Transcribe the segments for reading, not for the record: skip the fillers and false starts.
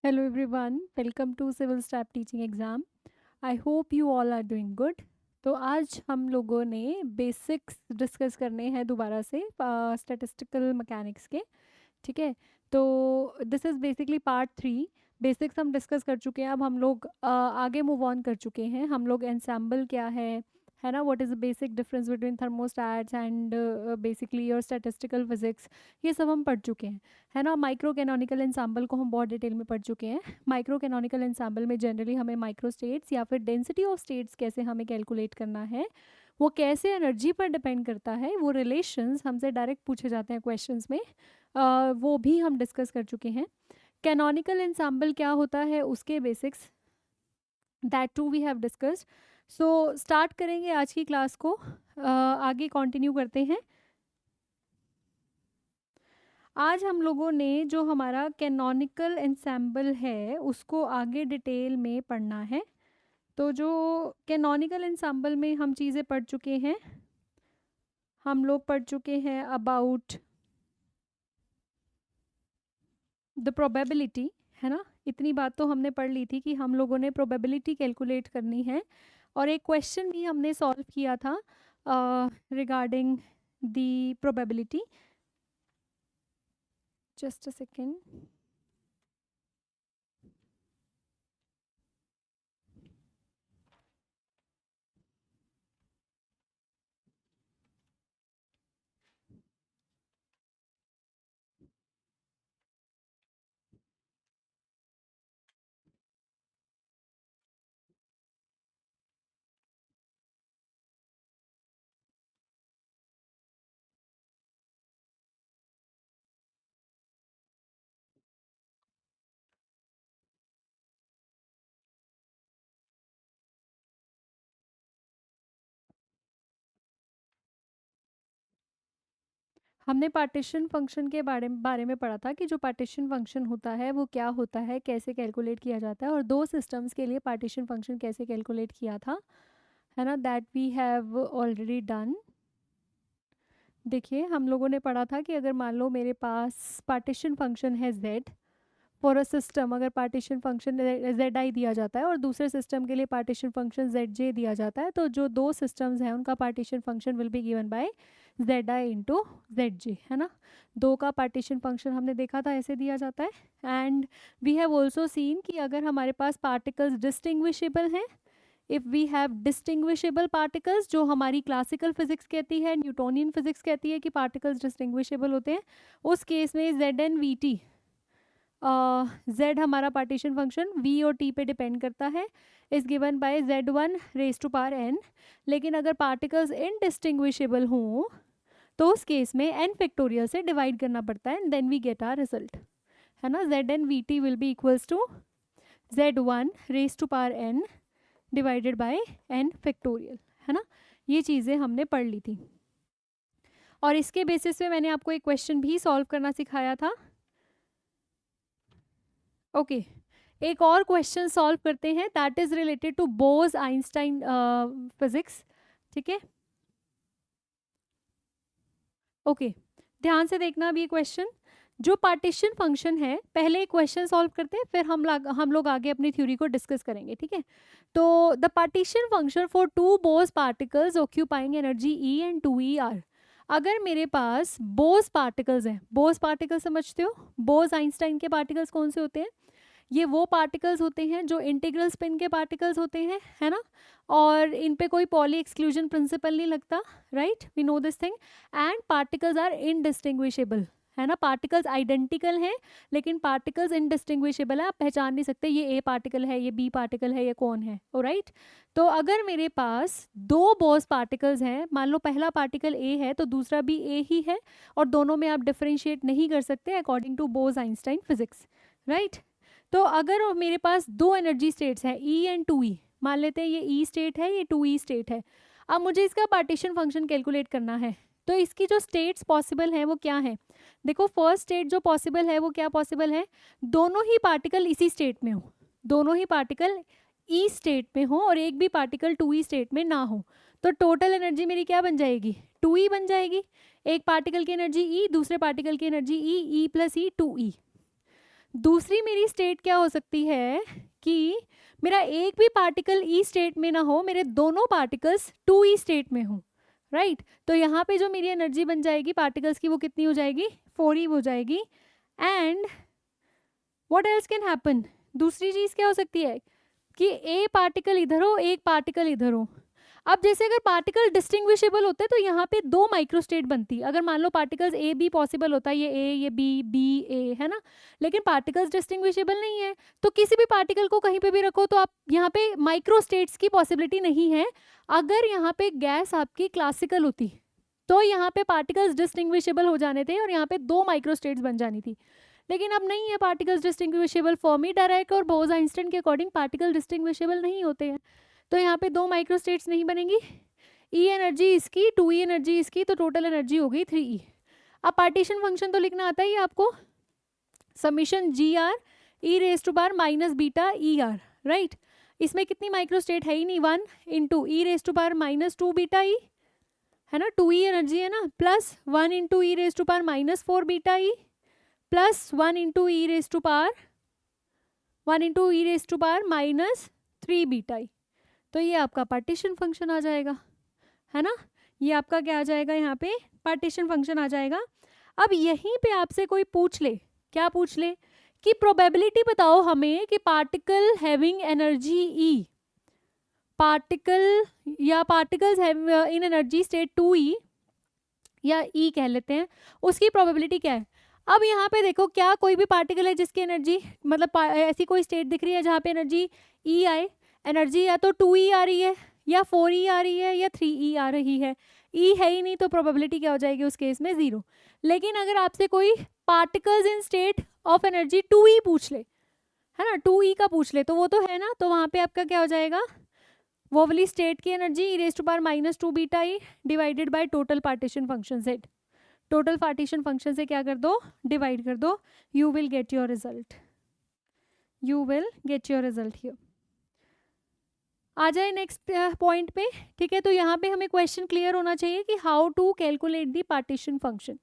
Hello everyone, welcome to Civil Staff Teaching Exam. I hope you all are doing good. तो आज हम लोगों ने बेसिक्स डिस्कस करने हैं दोबारा से स्टैटिस्टिकल मैकेनिक्स के। ठीक है, तो this is basically part 3। Basics हम डिस्कस कर चुके हैं, अब हम लोग आगे मूव ऑन कर चुके हैं। हम लोग एंसेम्बल क्या है ना, what is the basic difference between thermostats and basically your statistical physics, ये सब हम पढ़ चुके हैं, है ना। माइक्रो कैनोनिकल एंसेम्बल को हम बहुत डिटेल में पढ़ चुके हैं। माइक्रो कैनोनिकल एंसेम्बल में जनरली हमें माइक्रो स्टेट्स या फिर डेंसिटी ऑफ स्टेट्स कैसे हमें कैलकुलेट करना है, वो कैसे एनर्जी पर डिपेंड करता है, वो रिलेशंस हमसे डायरेक्ट पूछे जाते हैं क्वेश्चंस में, वो भी हम डिस्कस कर चुके हैं। कैनोनिकल एंसेम्बल क्या होता है उसके basics, that too we have discussed. So start करेंगे आज की क्लास को, आगे कंटिन्यू करते हैं। आज हम लोगों ने जो हमारा कैनोनिकल एंसेम्बल है उसको आगे डिटेल में पढ़ना है। तो जो कैनोनिकल एंसेम्बल में हम चीज़ें पढ़ चुके हैं, हम लोग पढ़ चुके हैं अबाउट द प्रोबेबिलिटी, है ना। इतनी बात तो हमने पढ़ ली थी कि हम लोगों ने प्रोबेबिलिटी कैलकुलेट करनी है, और एक क्वेश्चन भी हमने सॉल्व किया था regarding the probability. Just a second. हमने पार्टीशन फंक्शन के बारे में पढ़ा था कि जो पार्टीशन फंक्शन होता है वो क्या होता है, कैसे कैलकुलेट किया जाता है, और दो सिस्टम्स के लिए पार्टीशन फंक्शन कैसे कैलकुलेट किया था, है ना। That we have already done. देखिए, हम लोगों ने पढ़ा था कि अगर मान लो मेरे पास पार्टीशन फंक्शन है z फॉर अ सिस्टम, अगर पार्टीशन फंक्शन जेड आई दिया जाता है और दूसरे सिस्टम के लिए पार्टीशन फंक्शन जेड जे दिया जाता है, तो जो दो सिस्टम्स हैं उनका partition function will be given by Z I into Z J, है ना। दो का पार्टीशन फंक्शन हमने देखा था ऐसे दिया जाता है। And we have also seen कि अगर हमारे पास पार्टिकल्स डिस्टिंग्विशेबल हैं, if we have distinguishable particles, जो हमारी क्लासिकल फिजिक्स कहती है, न्यूटोनियन फिजिक्स कहती है कि पार्टिकल्स डिस्टिंग्विशेबल होते हैं, उस केस में Z N V T, Z हमारा पार्टीशन फंक्शन वी और टी पे डिपेंड करता है, is given by Z one raise to power N. लेकिन अगर पार्टिकल्स इनडिस्टिंग्विशेबल हों तो उस केस में एन फैक्टोरियल से डिवाइड करना पड़ता है, and then we get our result, है ना। Z N V T will be equals to Z one raise to power N divided by N factorial, है ना। ये चीज़ें हमने पढ़ ली थी, और इसके बेसिस पे मैंने आपको एक क्वेश्चन भी सॉल्व करना सिखाया था। ओके, एक और क्वेश्चन सॉल्व करते हैं, that is related to Bose Einstein physics. ठीक है, ओके, ध्यान से देखना अब ये क्वेश्चन। जो पार्टीशन फंक्शन है, पहले एक क्वेश्चन सॉल्व करते हैं, फिर हम लोग आगे अपनी थ्योरी को डिस्कस करेंगे। ठीक है, तो the partition function for two Bose particles occupying energy E and two E are. अगर मेरे पास बोज पार्टिकल्स हैं, बोज पार्टिकल समझते हो, बोज आइंस्टाइन के पार्टिकल्स कौन से होते हैं, ये वो पार्टिकल्स होते हैं जो इंटीग्रल स्पिन के पार्टिकल्स होते हैं, है ना। और इन पे कोई पॉली एक्सक्लूजन प्रिंसिपल नहीं लगता, right, we know this thing. And particles are indistinguishable, है ना। पार्टिकल्स आइडेंटिकल हैं लेकिन पार्टिकल्स इनडिस्टिंग्विशेबल है, आप पहचान नहीं सकते ये ए पार्टिकल है, ये बी पार्टिकल है, ये कौन है, राइट। तो अगर मेरे पास दो बोस पार्टिकल्स हैं, मान लो पहला पार्टिकल ए है तो दूसरा भी ए ही है, और दोनों में आप डिफरेंशिएट नहीं कर सकते according to Bose Einstein physics, right. तो अगर मेरे पास दो एनर्जी स्टेट्स हैं ई एंड टू ई, मान लेते हैं ये ई स्टेट है, ये टू ई स्टेट है। अब मुझे इसका पार्टीशन फंक्शन कैलकुलेट करना है, तो इसकी जो स्टेट्स पॉसिबल हैं वो क्या है। देखो, फर्स्ट स्टेट जो पॉसिबल है वो क्या पॉसिबल है, दोनों ही पार्टिकल इसी स्टेट में हो, दोनों ही पार्टिकल ई स्टेट में हो और एक भी पार्टिकल टू ई स्टेट में ना हो। तो टोटल एनर्जी मेरी क्या बन जाएगी, टू ई बन जाएगी। एक पार्टिकल की एनर्जी ई, दूसरे पार्टिकल की energy E, E plus E two E. दूसरी मेरी स्टेट क्या हो सकती है कि मेरा एक भी पार्टिकल ई स्टेट में ना हो, मेरे दोनों पार्टिकल्स 2e स्टेट में हो, राइट। तो यहाँ पे जो मेरी एनर्जी बन जाएगी पार्टिकल्स की वो कितनी हो जाएगी, 4e हो जाएगी। And what else can happen, दूसरी चीज़ क्या हो सकती है कि ए पार्टिकल इधर हो, एक पार्टिकल इधर हो। अब जैसे अगर पार्टिकल डिस्टिंग्विशेबल होते तो यहाँ पे 2 माइक्रोस्टेट बनती। अगर मान लो पार्टिकल्स ए बी पॉसिबल होता है, ये ए ये बी बी ए, है ना, लेकिन पार्टिकल्स डिस्टिंग्विशेबल नहीं है, तो किसी भी पार्टिकल को कहीं पे भी रखो तो आप यहाँ पे माइक्रोस्टेट्स की पॉसिबिलिटी नहीं है। अगर यहाँ पे गैस आपकी क्लासिकल होती तो यहाँ पे पार्टिकल्स डिस्टिंग्विशेबल हो जाने थे और यहाँ पे 2 माइक्रोस्टेट्स बन जानी थी, लेकिन अब नहीं है पार्टिकल्स डिस्टिंग्विशेबल। फर्मी डायराक और बोस-आइंस्टाइन के अकॉर्डिंग पार्टिकल डिस्टिंग्विशेबल नहीं होते हैं, तो यहाँ पे 2 माइक्रोस्टेट्स नहीं बनेंगी। ई एनर्जी इसकी, 2e एनर्जी इसकी, तो टोटल एनर्जी हो गई 3e। अब पार्टीशन फंक्शन तो लिखना आता ही आपको, summation G R E raise to power minus beta E R, right. इसमें कितनी माइक्रोस्टेट है ही नहीं, 1 into E raise to power minus 2 beta E, है ना, 2e एनर्जी है ना, plus 1 into E raise to power minus 4 beta E, plus 1 into E raise to power minus 3 beta E. तो ये आपका पार्टीशन फंक्शन आ जाएगा, है ना, ये आपका क्या आ जाएगा, यहाँ पे पार्टीशन फंक्शन आ जाएगा। अब यहीं पे आपसे कोई पूछ ले, क्या पूछ ले कि प्रोबेबिलिटी बताओ हमें कि particle having energy E, particle या particles have in energy state 2e या ई कह लेते हैं, उसकी प्रोबेबिलिटी क्या है। अब यहाँ पे देखो, क्या कोई भी पार्टिकल है जिसकी एनर्जी, मतलब ऐसी कोई स्टेट दिख रही है जहाँ पे एनर्जी ई आए, एनर्जी या तो 2e आ रही है या 4e आ रही है या 3e आ रही है, ई है ही नहीं, तो प्रोबेबिलिटी क्या हो जाएगी उस केस में, 0। लेकिन अगर आपसे कोई particles in state of energy 2e पूछ ले, है ना, 2e का पूछ ले, तो वो तो है ना, तो वहाँ पे आपका क्या हो जाएगा, वो वाली स्टेट की energy E raise to power minus 2 beta E divided by total partition function z। Total partition function से क्या कर दो, डिवाइड कर दो, you will get your result, you will get your result here. आ जाए नेक्स्ट पॉइंट पे, ठीक है। तो यहाँ पे हमें क्वेश्चन क्लियर होना चाहिए कि how to calculate the partition function,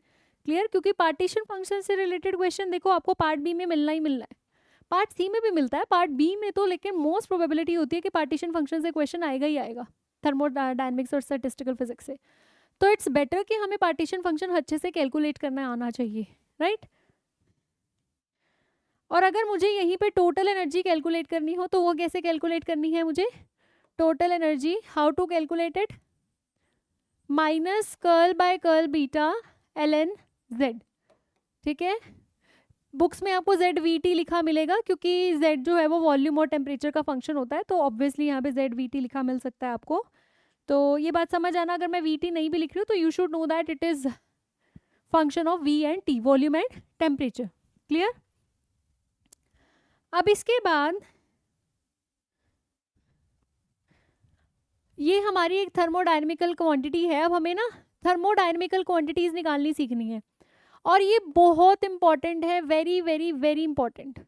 clear, क्योंकि पार्टीशन फंक्शन से रिलेटेड क्वेश्चन देखो आपको पार्ट बी में मिलना ही मिलना है, पार्ट सी में भी मिलता है, पार्ट बी में तो लेकिन मोस्ट प्रोबेबिलिटी होती है कि पार्टीशन फंक्शन से क्वेश्चन आएगा ही आएगा, थर्मोडायनेमिक्स और स्टैटिस्टिकल फिजिक्स से। तो इट्स बेटर कि हमें पार्टीशन फंक्शन अच्छे से कैलकुलेट करना आना चाहिए, राइट। और अगर मुझे यहीं पे टोटल एनर्जी कैलकुलेट करनी हो तो वो कैसे कैलकुलेट करनी है मुझे, total energy how to calculate it, minus curl by curl beta ln z, ठीक है। बुक्स में आपको ZVT लिखा मिलेगा क्योंकि Z जो है वो वॉल्यूम और टेम्परेचर का फंक्शन होता है, तो ऑब्वियसली यहाँ पे ZVT लिखा मिल सकता है आपको। तो ये बात समझ आना, अगर मैं VT नहीं भी लिख रही हूँ तो you should know that it is function of V and T, volume and temperature, clear. अब इसके बाद ये हमारी एक थर्मोडायनेमिकल क्वांटिटी है। अब हमें ना थर्मोडायनेमिकल क्वांटिटीज निकालनी सीखनी है, और ये बहुत इंपॉर्टेंट है, वेरी वेरी वेरी इंपॉर्टेंट,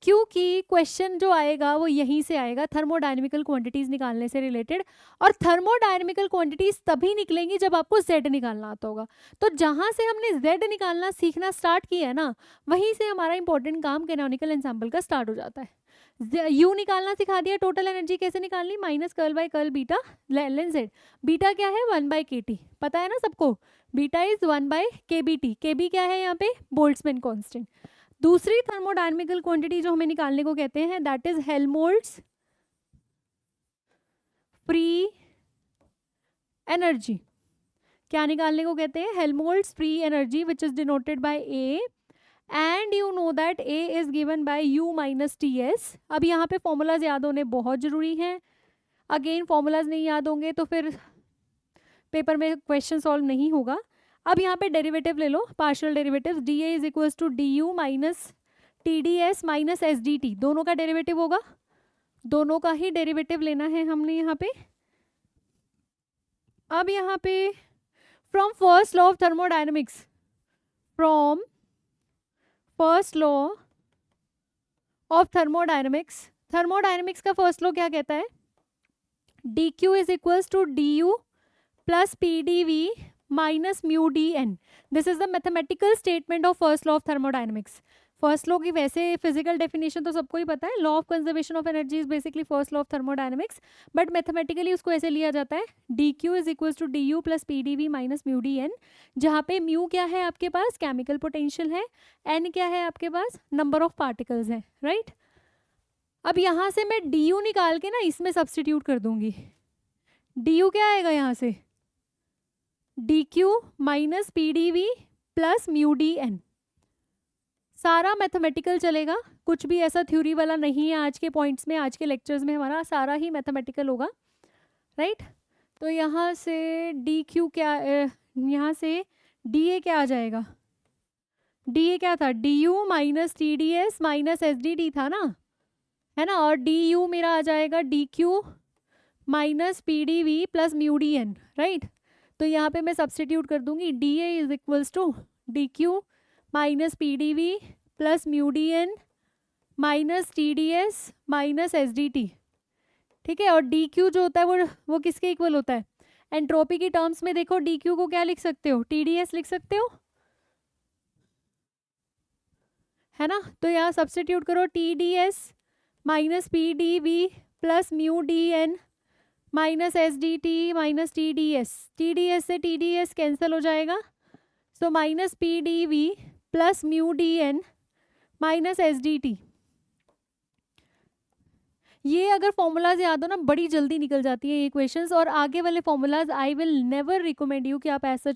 क्योंकि क्वेश्चन जो आएगा वो यहीं से आएगा, थर्मोडायनेमिकल क्वांटिटीज निकालने से रिलेटेड। और थर्मोडायनेमिकल क्वांटिटीज तभी निकलेंगी जब आपको Z निकालना आता होगा। तो जहाँ से हमने Z निकालना सीखना स्टार्ट किया है ना, वहीं से हमारा इंपॉर्टेंट काम कैनोनिकल एंसेंबल का स्टार्ट हो जाता है। U निकालना सिखा दिया, टोटल एनर्जी कैसे निकालनी, minus curl by curl beta ln Z। बीटा क्या है, 1/kT, पता है ना सबको, बीटा इज 1/kBT, kB क्या है यहाँ पे, बोल्ट्जमैन कांस्टेंट। दूसरी थर्मोडायनेमिकल क्वांटिटी जो हमें निकालने को कहते हैं that is Helmholtz free energy. क्या निकालने को कहते हैं, Helmholtz free energy which is denoted by A, and you know that A is given bye U minus TS। अब यहाँ पे फॉर्मूलाज याद होने बहुत जरूरी हैं, अगेन फॉर्मूलाज नहीं याद होंगे तो फिर पेपर में क्वेश्चन सॉल्व नहीं होगा। अब यहाँ पे डेरिवेटिव ले लो, partial derivative, dA is equals to du minus TdS minus SDT, दोनों का डेरिवेटिव होगा, दोनों का ही डेरिवेटिव लेना है हमने यहाँ पे। अब यहाँ पे from first law of thermodynamics, from first law of thermodynamics, thermodynamics का फर्स्ट लॉ क्या कहता है, dq is equals to du plus pdv minus mu dn. This is the mathematical statement of first law of thermodynamics. First law की वैसे physical definition तो सबको ही पता है, law of conservation of energy is basically first law of thermodynamics, but mathematically उसको ऐसे लिया जाता है D Q is equal to D U plus P D V minus mu D N, जहाँ पे म्यू क्या है आपके पास, केमिकल पोटेंशियल है, एन क्या है आपके पास, नंबर ऑफ पार्टिकल्स है, राइट। अब यहाँ से मैं डी यू निकाल के ना इसमें सब्सटीट्यूट कर दूंगी, डी यू क्या आएगा यहाँ से, D Q minus P D V plus mu D N, सारा मैथमेटिकल चलेगा, कुछ भी ऐसा थ्योरी वाला नहीं है आज के पॉइंट्स में, आज के लेक्चर्स में हमारा सारा ही मैथमेटिकल होगा, राइट। तो यहाँ से डी क्यू क्या, यहाँ से डी ए क्या आ जाएगा, डी ए क्या था, D you minus T D S minus S D T था ना, है ना, और डी यू मेरा आ जाएगा D Q minus P D V plus mu D N, right. तो यहाँ पे मैं सब्सटीट्यूट कर दूंगी, D A is equals to D Q minus P D V plus mu D N minus T D S minus S D T, ठीक है। और D Q जो होता है वो किसके इक्वल होता है, एंट्रोपी की टर्म्स में देखो डी क्यू को क्या लिख सकते हो, टी डी एस लिख सकते हो, है ना। तो यहाँ सब्सटीट्यूट करो, T D S minus P D V plus mu D N minus S D T minus T D S से टी डी एस कैंसिल हो जाएगा, so minus P D V plus mu D N minus S D T. ये अगर formulas याद हो ना बड़ी जल्दी निकल जाती है ये इक्वेशंस, और आगे वाले formulas I will never recommend you कि आप ऐसा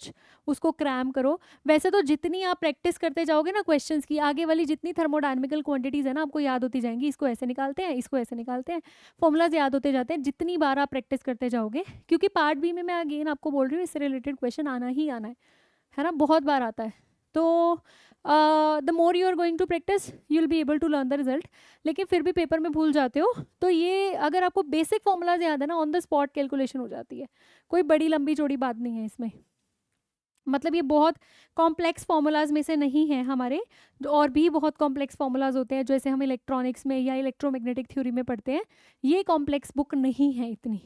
उसको क्रैम करो। वैसे तो जितनी आप प्रैक्टिस करते जाओगे ना क्वेश्चंस की, आगे वाली जितनी थर्मोडायनेमिकल क्वांटिटीज है ना आपको याद होती जाएंगी, इसको ऐसे निकालते हैं, इसको ऐसे निकालते हैं, फॉर्मूलाज याद होते जाते हैं जितनी बार आप प्रैक्टिस करते जाओगे, क्योंकि पार्ट बी में मैं अगेन आपको बोल रही हूँ इससे रिलेटेड क्वेश्चन आना ही आना है ना, बहुत बार आता है। तो the more you are going to practise you will be able to learn the result, लेकिन फिर भी पेपर में भूल जाते हो, तो ये अगर आपको बेसिक फॉर्मूलाज याद है ना, ऑन द स्पॉट कैलकुलेशन हो जाती है, कोई बड़ी लंबी चौड़ी बात नहीं है इसमें, मतलब ये बहुत कॉम्प्लेक्स फॉर्मूलाज में से नहीं है हमारे, और भी बहुत कॉम्प्लेक्स फॉर्मूलाज होते हैं जैसे हम इलेक्ट्रॉनिक्स में या इलेक्ट्रोमैग्नेटिक थ्योरी में पढ़ते हैं, ये कॉम्प्लेक्स बुक नहीं है इतनी।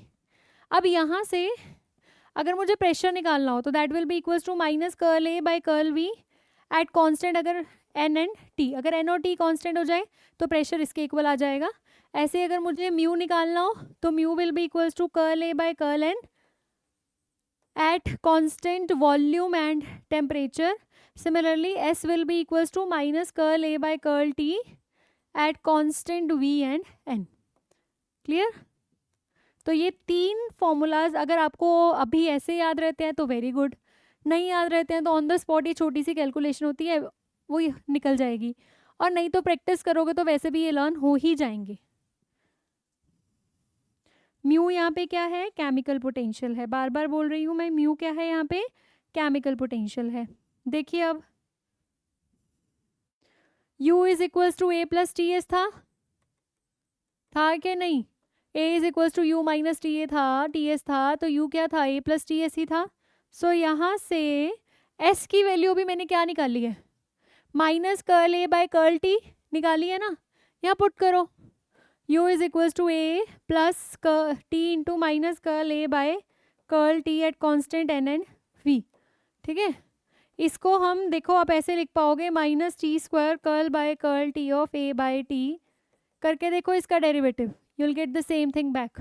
अब यहाँ से अगर मुझे प्रेशर निकालना हो तो that will be equals to minus curl A by curl V at constant, अगर एन एंड टी, अगर एन और टी कांस्टेंट हो जाए तो प्रेशर इसके इक्वल आ जाएगा। ऐसे अगर मुझे म्यू निकालना हो तो mu will be equals to curl A by curl N at constant volume and temperature. Similarly S will be equals to minus curl A by curl T at constant V and N. Clear. तो ये तीन formulas अगर आपको अभी ऐसे याद रहते हैं तो वेरी गुड, नहीं याद रहते हैं तो ऑन द स्पॉट ये छोटी सी कैलकुलेशन होती है वो निकल जाएगी, और नहीं तो प्रैक्टिस करोगे तो वैसे भी ये लर्न हो ही जाएंगे। म्यू यहाँ पे क्या है, केमिकल पोटेंशियल है, बार बार बोल रही हूँ मैं, म्यू क्या है यहाँ पे, केमिकल पोटेंशियल है। देखिए अब U is equals to A plus T S था कि नहीं, A is equals to U minus T A था, टी एस था, तो U क्या था, ए प्लस टी एस ही था। सो यहाँ से S की वैल्यू भी मैंने क्या निकाली है, minus curl A by curl T निकाली है ना, यहाँ पुट करो U is equals to A plus T into minus curl A by curl T at constant N and V, ठीक है। इसको हम देखो आप ऐसे लिख पाओगे minus T square curl by curl T of A by T, करके देखो इसका derivative you will get the same thing back,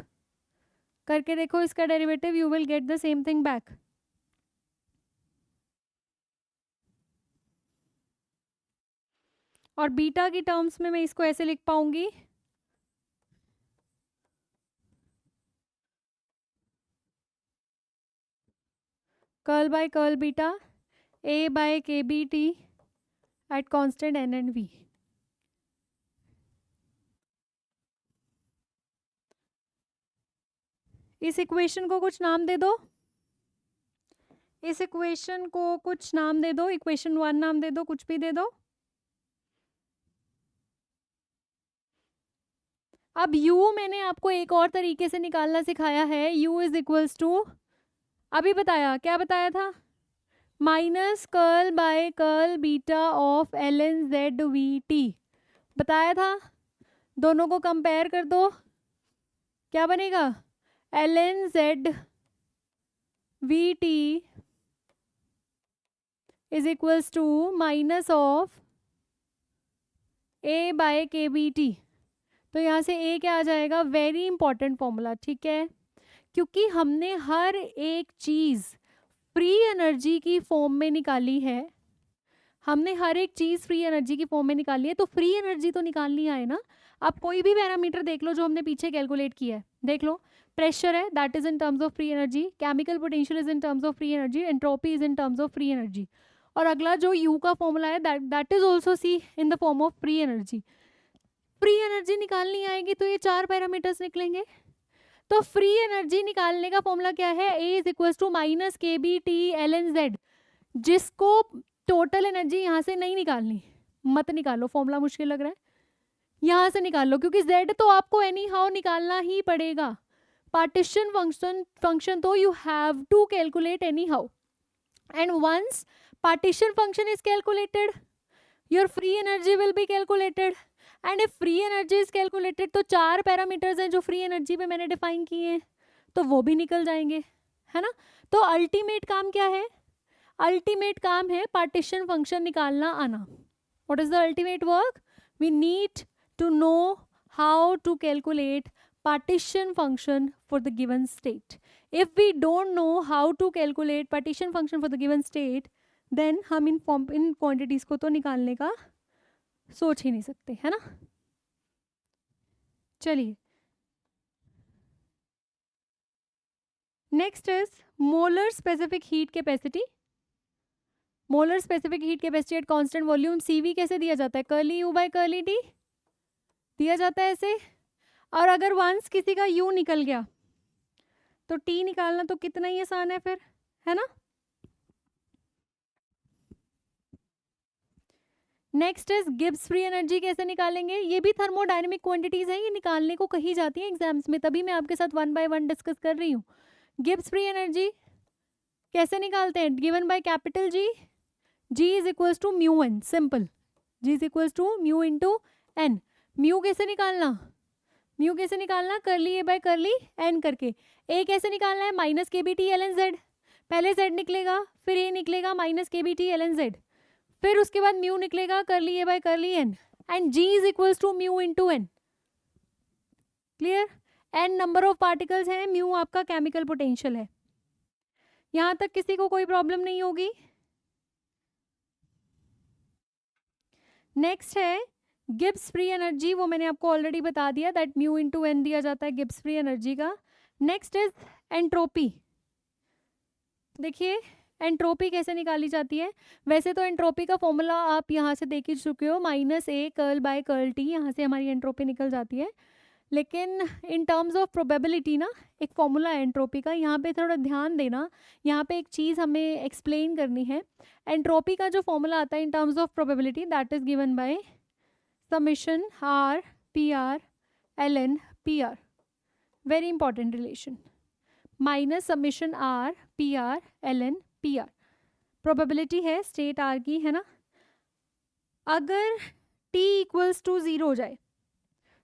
करके देखो इसका derivative you will get the same thing back. और बीटा की टर्म्स में मैं इसको ऐसे लिख पाऊंगी, curl by curl beta A by K B T at constant N and V. इस इक्वेशन को कुछ नाम दे दो, इस इक्वेशन को कुछ नाम दे दो, इक्वेशन 1 नाम दे दो, कुछ भी दे दो। अब u मैंने आपको एक और तरीके से निकालना सिखाया है, u इज इक्वल्स टू, अभी बताया, क्या बताया था, minus curl by curl beta of L N Z V T बताया था। दोनों को कंपेयर कर दो, क्या बनेगा, L N Z V T is equals to minus of A/kBT। तो यहाँ से A क्या आ जाएगा, वेरी इंपॉर्टेंट फॉर्मूला, ठीक है, क्योंकि हमने हर एक चीज़ फ्री एनर्जी की फॉर्म में निकाली है, हमने हर एक चीज़ फ्री एनर्जी की फॉर्म में निकाली है, तो फ्री एनर्जी तो निकालनी आए ना। आप कोई भी पैरामीटर देख लो जो हमने पीछे कैलकुलेट किया है, देख लो, प्रेशर है that is in terms of free energy, chemical potential is in terms of free energy, entropy is in terms of free energy, और अगला जो यू का फॉर्मूला है that is also see in the form of free energy. Free energy निकालनी आएगी तो ये 4 parameters निकलेंगे। तो फ्री एनर्जी निकालने का फॉर्मूला क्या है, A is equal to minus KBT/ln/Z, जिसको टोटल एनर्जी यहाँ से नहीं निकालनी, मत निकालो, फॉर्मूला मुश्किल लग रहा है, यहाँ से निकाल लो, क्योंकि Z तो आपको एनी हाउ निकालना ही पड़ेगा। पार्टीशन फंक्शन तो you have to calculate anyhow, and once partition function is calculated, your free energy will be calculated, and if free energy is calculated तो 4 पैरामीटर्स हैं जो फ्री एनर्जी पे मैंने define किए हैं, तो वो भी निकल जाएंगे, है ना। तो अल्टीमेट काम क्या है, अल्टीमेट काम है पार्टीशन फंक्शन निकालना आना। What is the ultimate work, we need to know how to calculate partition function for the given state. If we don't know how to calculate partition function for the given state, then हम इन quantities को तो निकालने का सोच ही नहीं सकते, है ना। चलिए next is molar specific heat capacity. Molar specific heat capacity at constant volume, CV कैसे दिया जाता है, curly U by curly T दिया जाता है ऐसे, और अगर वंस किसी का U निकल गया तो T निकालना तो कितना ही आसान है फिर, है ना। Next is Gibbs free energy कैसे निकालेंगे, ये भी थर्मोडायनेमिक क्वांटिटीज हैं, ये निकालने को कही जाती है एग्जाम्स में, तभी मैं आपके साथ 1 बाय 1 डिस्कस कर रही हूँ। गिब्स फ्री एनर्जी कैसे निकालते हैं, given by capital G, G is equals to mu N, simple, G is equals to mu into N. Mu कैसे निकालना, म्यू कैसे निकालना, curly A by curly N करके। A कैसे निकालना है, माइनस KBT/ln/Z, पहले Z निकलेगा फिर A निकलेगा माइनस KBT/ln/Z, फिर उसके बाद म्यू निकलेगा curly A by curly N, and G is equals to mu into N। Clear, N number of particles हैं, म्यू आपका केमिकल पोटेंशियल है। यहां तक किसी को कोई प्रॉब्लम नहीं होगी। नेक्स्ट है गिब्स फ्री एनर्जी, वो मैंने आपको ऑलरेडी बता दिया दैट म्यू इंटू एन दिया जाता है गिब्स फ्री एनर्जी का। नेक्स्ट इज एंट्रोपी, देखिए एंट्रोपी कैसे निकाली जाती है। वैसे तो एंट्रोपी का फॉर्मूला आप यहाँ से देख ही चुके हो, -A curl by curl T, यहाँ से हमारी एंट्रोपी निकल जाती है। लेकिन इन टर्म्स ऑफ प्रोबेबिलिटी ना एक फॉर्मूला है एंट्रोपी का, यहाँ पे थोड़ा ध्यान देना, यहाँ पे एक चीज़ हमें एक्सप्लेन करनी है। एंट्रोपी का जो फॉर्मूला आता है in terms of probability that is given by summation R PR ln PR, very important relation, minus summation R PR ln PR, probability है स्टेट R की, है ना। अगर T इक्वल्स टू 0 हो जाए,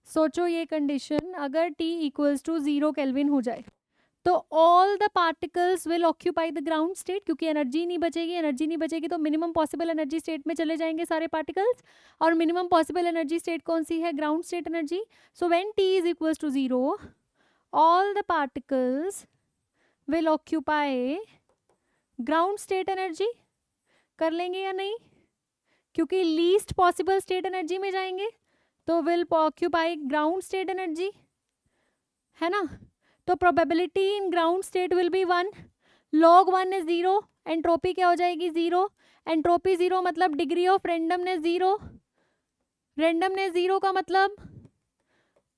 सोचो ये कंडीशन, अगर T इक्वल्स टू 0 केल्विन हो जाए तो all the particles will occupy the ground state, क्योंकि एनर्जी नहीं बचेगी, एनर्जी नहीं बचेगी तो मिनिमम पॉसिबल एनर्जी स्टेट में चले जाएंगे सारे पार्टिकल्स, और मिनिमम पॉसिबल एनर्जी स्टेट कौन सी है, ground state energy. So when T is equals to 0 all the particles will occupy ground state energy, कर लेंगे या नहीं, क्योंकि लीस्ट पॉसिबल स्टेट एनर्जी में जाएंगे तो will occupy ground state energy, है ना। तो probability in ground state will be 1, log 1 is 0, entropy क्या हो जाएगी 0, एंट्रोपी 0 मतलब डिग्री ऑफ रेंडमनेस 0, रेंडमनेस 0 का मतलब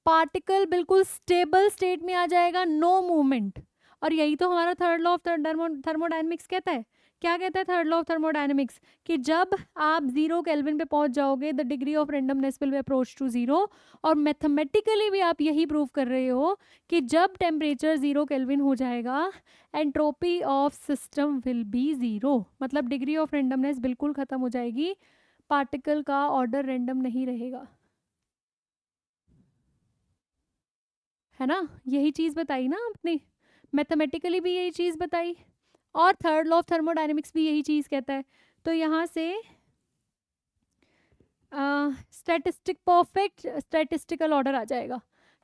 पार्टिकल बिल्कुल स्टेबल स्टेट में आ जाएगा, नो मूवमेंट। और यही तो हमारा थर्ड लॉ ऑफ थर्मोडायनेमिक्स कहता है। क्या कहता है थर्ड लॉ ऑफ थर्मोडायनेमिक्स, कि जब आप 0 केल्विन पे पहुंच जाओगे the degree of randomness will be approach to 0, और मैथमेटिकली भी आप यही प्रूव कर रहे हो कि जब टेम्परेचर 0 केल्विन हो जाएगा entropy of system will be 0, मतलब डिग्री ऑफ रेंडमनेस बिल्कुल खत्म हो जाएगी, पार्टिकल का ऑर्डर रेंडम नहीं रहेगा, है ना। यही चीज़ बताई ना आपने, मैथमेटिकली भी यही चीज़ बताई, और थर्ड लॉ ऑफ थर्मोडायनेमिक्स भी यही चीज़ कहता है। तो यहाँ से स्टैटिस्टिक परफेक्ट स्टैटिस्टिकल ऑर्डर आ जाएगा।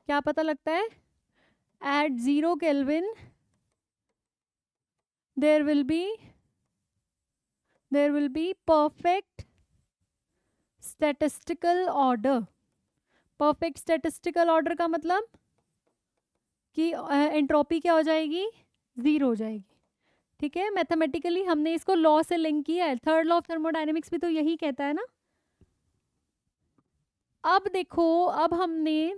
क्या पता लगता है? At 0 kelvin there will be perfect statistical order। perfect statistical order का मतलब कि एंट्रोपी क्या हो जाएगी? 0 हो जाएगी। ठीक है, मैथमेटिकली हमने इसको लॉ से लिंक किया है। थर्ड लॉ ऑफ थर्मोडायनेमिक्स भी तो यही कहता है ना। अब देखो, अब हमने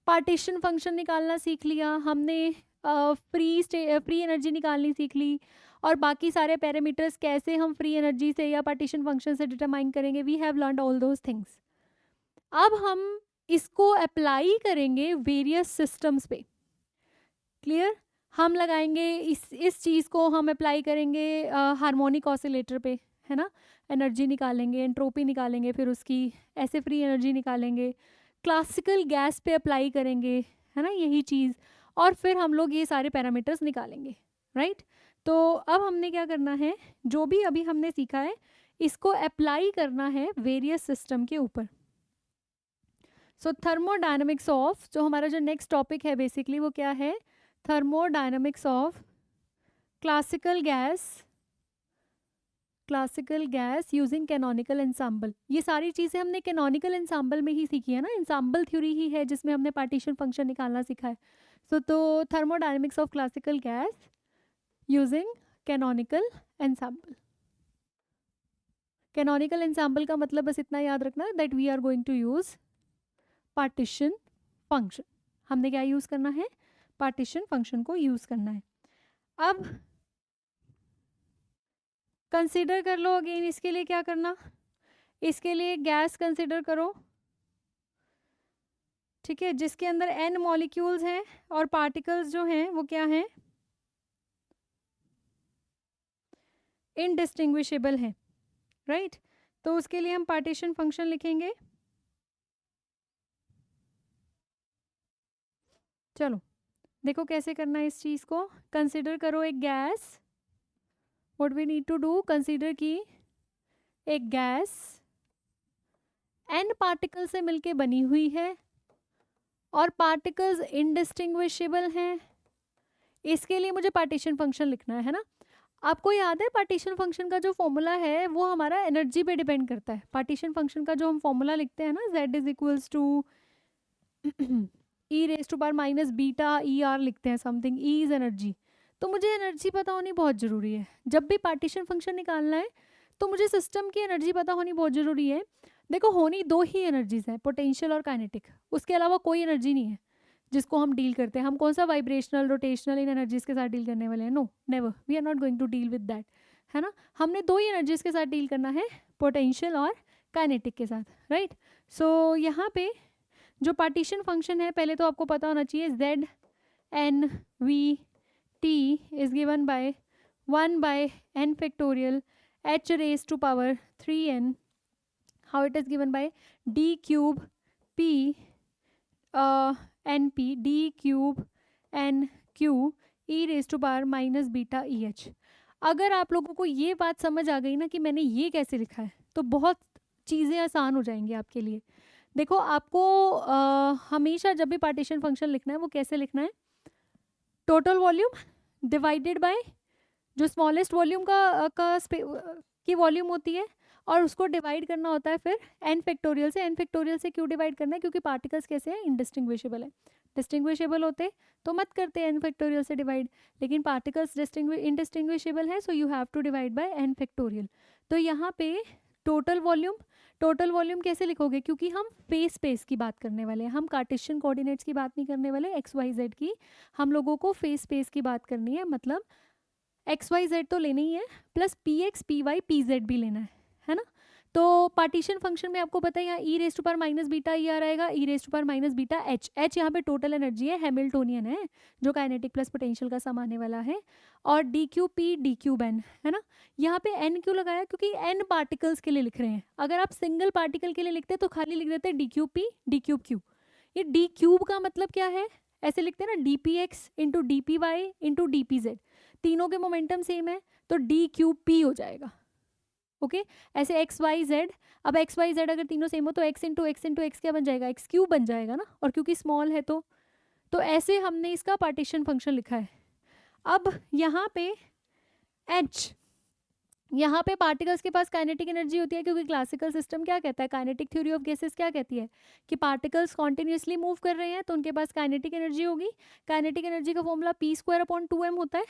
पार्टीशन फंक्शन निकालना सीख लिया, हमने फ्री एनर्जी निकालनी सीख ली, और बाकी सारे पैरामीटर्स कैसे हम फ्री एनर्जी से या पार्टीशन फंक्शन से डिटरमाइन करेंगे। We have learned all those things. अब हम इसको अप्लाई करेंगे वेरियस सिस्टम्स पे। क्लियर? हम लगाएंगे इस चीज़ को हम अप्लाई करेंगे हार्मोनिक ऑसिलेटर पे, है ना। एनर्जी निकालेंगे, एंट्रोपी निकालेंगे, फिर उसकी ऐसे फ्री एनर्जी निकालेंगे। क्लासिकल गैस पे अप्लाई करेंगे, है ना, यही चीज़। और फिर हम लोग ये सारे पैरामीटर्स निकालेंगे, राइट। तो अब हमने क्या करना है, जो भी अभी हमने सीखा है इसको अप्लाई करना है वेरियस सिस्टम के ऊपर। सो थर्मोडायनामिक्स ऑफ, जो हमारा जो नेक्स्ट टॉपिक है बेसिकली वो क्या है? Thermodynamics of classical gas using canonical ensemble. ये सारी चीज़ें हमने कैनोनिकल एंसाम्बल में ही सीखी है ना। एंसाम्बल थ्योरी ही है जिसमें हमने पार्टीशन फंक्शन निकालना सीखा है। तो thermodynamics of classical gas using canonical ensemble. Canonical ensemble का मतलब बस इतना याद रखना that we are going to use partition function. हमने क्या यूज़ करना है? पार्टीशन फंक्शन को यूज़ करना है। अब कंसीडर कर लो अगेन, इसके लिए क्या करना, इसके लिए गैस कंसीडर करो, ठीक है, जिसके अंदर n मॉलिक्यूल्स हैं और पार्टिकल्स जो हैं वो क्या हैं? इनडिस्टिंग्विशेबल हैं, राइट। तो उसके लिए हम पार्टीशन फंक्शन लिखेंगे। चलो देखो कैसे करना है इस चीज़ को। कंसीडर करो एक gas. What we need to do, consider की एक गैस n पार्टिकल से मिलके बनी हुई है और पार्टिकल्स इनडिस्टिंग्विशेबल हैं। इसके लिए मुझे पार्टीशन फंक्शन लिखना है ना। आपको याद है पार्टीशन फंक्शन का जो फॉर्मूला है वो हमारा एनर्जी पे डिपेंड करता है। पार्टीशन फंक्शन का जो हम फॉर्मूला लिखते हैं ना, z is equals to E raise to power minus beta E R लिखते हैं समथिंग, ई इज एनर्जी। तो मुझे एनर्जी पता होनी बहुत ज़रूरी है। जब भी पार्टीशन फंक्शन निकालना है तो मुझे सिस्टम की एनर्जी पता होनी बहुत ज़रूरी है। देखो होनी दो ही एनर्जीज हैं, पोटेंशियल और काइनेटिक। उसके अलावा कोई एनर्जी नहीं है जिसको हम डील करते हैं। हम कौन सा वाइब्रेशनल, रोटेशनल इन एनर्जीज के साथ डील करने वाले हैं? No, never, we are not going to deal with that, है ना। हमने दो ही एनर्जीज के साथ डील करना है, पोटेंशियल और काइनेटिक के साथ, राइट। सो यहाँ पे जो पार्टीशन फंक्शन है पहले तो आपको पता होना चाहिए, z n v t is given by 1 by n factorial h raise to power 3n, how it is given by d cube p N P D cube N Q E raise to power minus beta E H. अगर आप लोगों को ये बात समझ आ गई ना कि मैंने ये कैसे लिखा है, तो बहुत चीज़ें आसान हो जाएंगी आपके लिए। देखो आपको हमेशा जब भी पार्टीशन फंक्शन लिखना है वो कैसे लिखना है? टोटल वॉल्यूम डिवाइडेड बाय जो स्मॉलेस्ट वॉल्यूम की वॉल्यूम होती है, और उसको डिवाइड करना होता है फिर n फैक्टोरियल से। n फैक्टोरियल से क्यों डिवाइड करना है? क्योंकि पार्टिकल्स कैसे हैं? इनडिस्टिंग्विशेबल है। डिस्टिंग्विशेबल होते तो मत करते n फैक्टोरियल से डिवाइड, लेकिन पार्टिकल्स इनडिस्टिंग्विशेबल है, so you have to divide by n factorial. तो यहाँ पे टोटल वॉल्यूम कैसे लिखोगे? क्योंकि हम फेस स्पेस की बात करने वाले हैं, हम कार्टेशियन कोऑर्डिनेट्स की बात नहीं करने वाले, एक्स वाई जेड की। हम लोगों को फेस स्पेस की बात करनी है, मतलब एक्स वाई जेड तो लेना ही है, plus P X P Y P Z भी लेना है ना। तो पार्टीशन फंक्शन में आपको पता है यहाँ E raise to power minus beta E आ रहेगा, E raise to power minus beta H. H यहाँ पे टोटल एनर्जी है, हैमिल्टोनियन है, जो काइनेटिक प्लस पोटेंशियल का सम आने वाला है, और D Q P D cube N, है ना। यहाँ पे एन क्यों लगाया? क्योंकि एन पार्टिकल्स के लिए लिख रहे हैं। अगर आप सिंगल पार्टिकल के लिए लिखते तो खाली लिख देते D cube P D cube Q. ये डी क्यूब का मतलब क्या है? ऐसे लिखते हैं ना, D P X into D P Y into D P Z. तीनों के मोमेंटम सेम है तो डी क्यूब पी हो जाएगा, ओके ऐसे एक्स वाई जेड, अब एक्स वाई जेड अगर तीनों सेम हो तो एक्स इंटू एक्स क्या बन जाएगा, एक्स क्यूब बन जाएगा ना, और क्योंकि स्मॉल है तो ऐसे हमने इसका पार्टीशन फंक्शन लिखा है। अब यहाँ पे एच, यहाँ पे पार्टिकल्स के पास काइनेटिक एनर्जी होती है, क्योंकि क्लासिकल सिस्टम क्या कहता है, काइनेटिक थ्योरी ऑफ गैसेस क्या कहती है कि पार्टिकल्स कॉन्टिन्यूसली मूव कर रहे हैं तो उनके पास काइनेटिक एनर्जी होगी। काइनेटिक एनर्जी का फॉर्मूला p² होता है।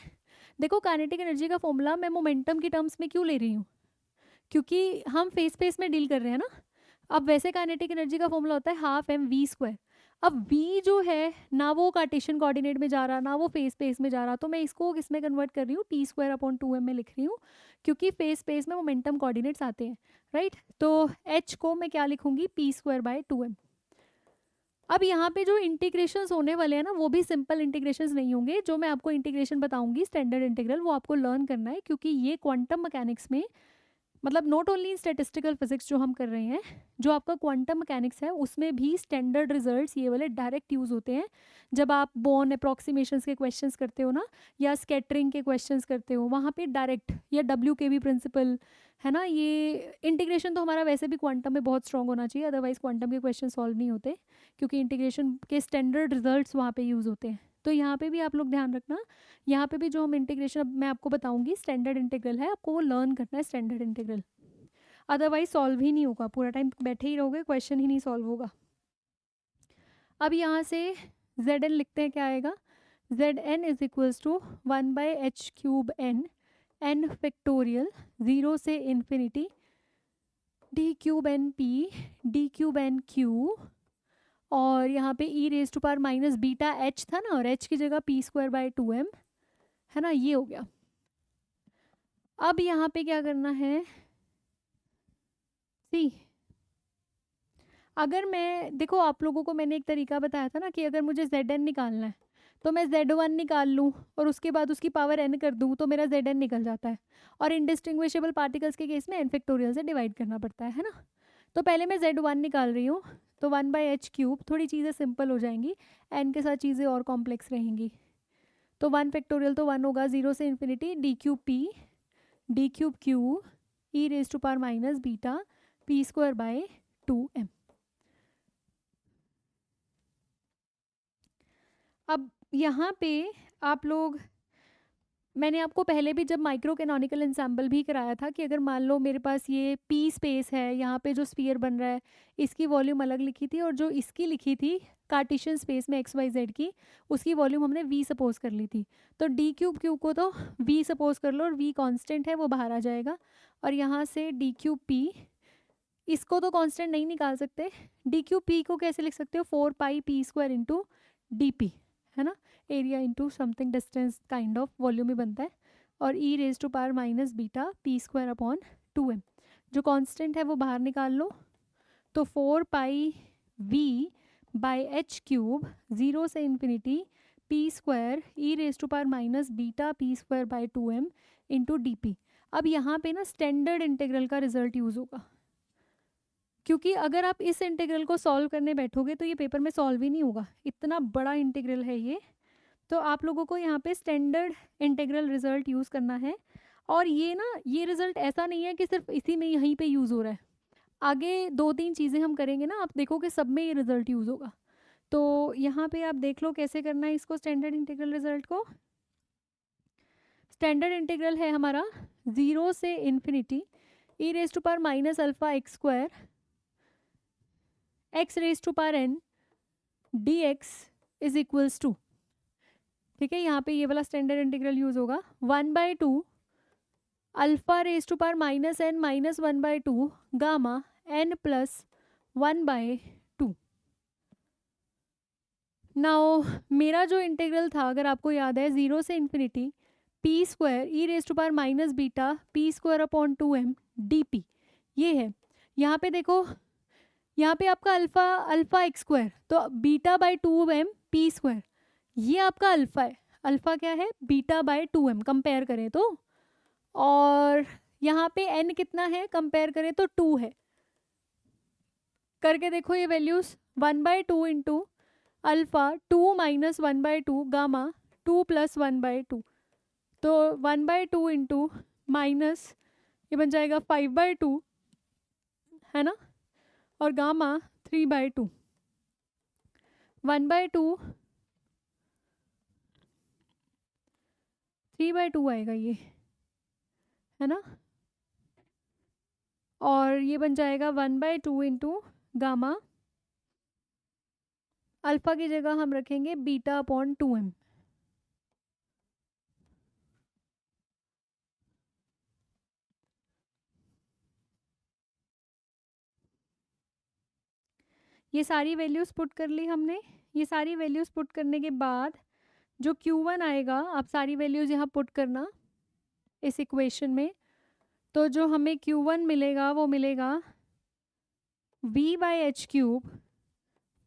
देखो काइनेटिक एनर्जी का फॉर्मूला मैं मोमेंटम की टर्म्स में क्यों ले रही हूँ, क्योंकि हम फेस स्पेस में डील कर रहे हैं ना। अब वैसे काइनेटिक एनर्जी का फॉर्मूला होता है ½ mv²। अब v जो है ना वो कार्टेशियन कोऑर्डिनेट में जा रहा ना वो फेस स्पेस में जा रहा, तो मैं इसको किसमें कन्वर्ट कर रही हूँ, p²/2m में लिख रही हूँ, क्योंकि फेस स्पेस में मोमेंटम कोऑर्डिनेट्स आते हैं, राइट। तो h को मैं क्या लिखूंगी, p²/2m। अब यहाँ पे जो इंटीग्रेशंस होने वाले हैं ना वो भी सिंपल इंटीग्रेशंस नहीं होंगे। जो मैं आपको इंटीग्रेशन बताऊंगी स्टैंडर्ड इंटीग्रल, वो आपको लर्न करना है, क्योंकि ये क्वांटम मैकेनिक्स में, मतलब not only in statistical physics जो हम कर रहे हैं, जो आपका क्वांटम मैकेनिक्स है उसमें भी स्टैंडर्ड रिजल्ट्स ये वाले डायरेक्ट यूज़ होते हैं। जब आप बोर्न अप्रॉक्सीमेशंस के क्वेश्चंस करते हो ना, या स्कैटरिंग के क्वेश्चंस करते हो, वहाँ पे डायरेक्ट, या WKB प्रिंसिपल है ना, ये इंटीग्रेशन तो हमारा वैसे भी क्वांटम में बहुत स्ट्रॉन्ग होना चाहिए, अदरवाइज क्वांटम के क्वेश्चन सॉल्व नहीं होते, क्योंकि इंटीग्रेशन के स्टैंडर्ड रिजल्ट्स वहाँ पे यूज़ होते हैं। तो यहाँ पे भी आप लोग ध्यान रखना, यहाँ पे भी जो हम इंटीग्रेशन अब मैं आपको बताऊंगी स्टैंडर्ड इंटीग्रल है, आपको वो लर्न करना है स्टैंडर्ड इंटीग्रल, अदरवाइज सॉल्व ही नहीं होगा, पूरा टाइम बैठे ही रहोगे, क्वेश्चन ही नहीं सॉल्व होगा। अब यहाँ से Zn लिखते हैं, क्या आएगा, Zn is equals to 1/h³ n factorial 0 से इन्फिनिटी d³ d³n⁴, और यहाँ पे e⁻⁻βh था ना, और h की जगह p²/2m है ना, ये हो गया। अब यहाँ पे क्या करना है, सी अगर मैं, देखो आप लोगों को मैंने एक तरीका बताया था ना कि अगर मुझे Zn निकालना है तो मैं Z1 निकाल लूँ और उसके बाद उसकी पावर n कर दूँ तो मेरा Zn निकल जाता है, और इनडिस्टिंग्विशेबल पार्टिकल्स के केस में n फैक्टोरियल से डिवाइड करना पड़ता है ना। तो पहले मैं Z1 निकाल रही हूँ, तो 1/h³, थोड़ी चीज़ें सिंपल हो जाएंगी, n के साथ चीज़ें और कॉम्प्लेक्स रहेंगी। तो 1 फैक्टोरियल तो 1 होगा, 0 से infinity d³p d³q e⁻⁻β p²/2m। अब यहाँ पे आप लोग, मैंने आपको पहले भी जब माइक्रो कैनोनिकल एंसेम्बल भी कराया था कि अगर मान लो मेरे पास ये पी स्पेस है, यहाँ पे जो स्फीयर बन रहा है इसकी वॉल्यूम अलग लिखी थी, और जो इसकी लिखी थी कार्टेशियन स्पेस में XYZ की, उसकी वॉल्यूम हमने V सपोज कर ली थी। तो d³q को तो V सपोज कर लो, और V कांस्टेंट है वो बाहर आ जाएगा, और यहाँ से d³p, इसको तो कांस्टेंट नहीं निकाल सकते, d³p को कैसे लिख सकते हो, 4πp² × dp है ना, area into something distance kind of volume ही बनता है, और e⁻⁻β p²/2m, जो कांस्टेंट है वो बाहर निकाल लो, तो 4πv/h³ 0 से infinity p² e⁻⁻β p²/2m into dp। अब यहाँ पे ना स्टैंडर्ड इंटीग्रल का रिजल्ट यूज़ होगा, क्योंकि अगर आप इस इंटीग्रल को सॉल्व करने बैठोगे तो ये पेपर में सॉल्व ही नहीं होगा, इतना बड़ा इंटीग्रल है ये। तो आप लोगों को यहाँ पे स्टैंडर्ड इंटीग्रल रिजल्ट यूज़ करना है, और ये ना ये रिजल्ट ऐसा नहीं है कि सिर्फ इसी में यहीं पे यूज़ हो रहा है, आगे 2-3 चीज़ें हम करेंगे ना, आप देखोगे सब में ये रिजल्ट यूज़ होगा। तो यहाँ पे आप देख लो कैसे करना है इसको, स्टैंडर्ड इंटीग्रल रिजल्ट को। स्टैंडर्ड इंटीग्रल है हमारा 0 से infinity e⁻⁻α x⁻n dx is equals to, ठीक है, यहाँ पे ये वाला स्टैंडर्ड इंटीग्रल यूज होगा, 1/2 α⁻n - 1/2 गामा n + 1/2। नाउ मेरा जो इंटीग्रल था अगर आपको याद है 0 से infinity p² e⁻⁻β p²/2m dp, ये है। यहाँ पे देखो, यहाँ पे आपका अल्फा x², तो β/2m p², ये आपका अल्फा है, अल्फा क्या है, β/2m कंपेयर करें तो, और यहाँ पे n कितना है कंपेयर करें तो 2 है, करके देखो ये वैल्यूज, 1/2 इंटू अल्फा 2 - 1/2 गामा 2 + 1/2, तो 1/2 इंटू ये बन जाएगा 5/2, है ना, और गामा 3/2, 1/2, 3/2 आएगा ये, है ना, और ये बन जाएगा 1/2 इंटू गामा, अल्फा की जगह हम रखेंगे बीटा अपॉन 2m। ये सारी वैल्यूज़ पुट कर ली हमने। ये सारी वैल्यूज़ पुट करने के बाद जो Q1 आएगा, आप सारी वैल्यूज़ यहाँ पुट करना इस इक्वेशन में, तो जो हमें Q1 मिलेगा वो मिलेगा V/h³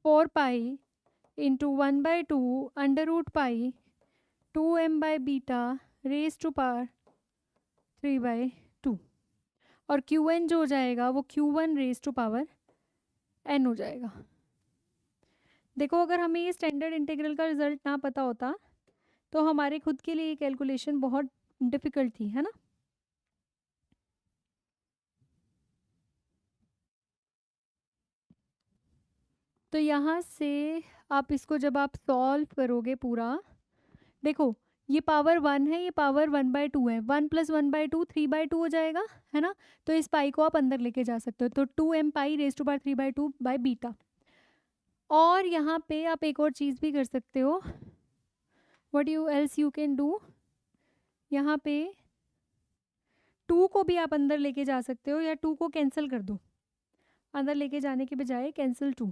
4 पाई इंटू 1/2 √पाई 2m by beta raise to power 3/2, और Qn जो हो जाएगा वो Q1 raise to power n हो जाएगा। देखो, अगर हमें ये स्टैंडर्ड इंटीग्रल का रिजल्ट ना पता होता तो हमारे खुद के लिए ये कैलकुलेशन बहुत डिफ़िकल्ट थी, है ना। तो यहाँ से आप इसको जब आप सॉल्व करोगे पूरा, देखो ये पावर 1 है, ये पावर 1/2 है, 1 + 1/2 3/2 हो जाएगा, है ना। तो इस पाई को आप अंदर लेके जा सकते हो, तो 2m pi raise to power 3/2 by beta. और यहाँ पे आप एक और चीज़ भी कर सकते हो, what you else you can do, यहाँ पे 2 को भी आप अंदर लेके जा सकते हो, या 2 को कैंसिल कर दो, अंदर लेके जाने के बजाय कैंसिल 2,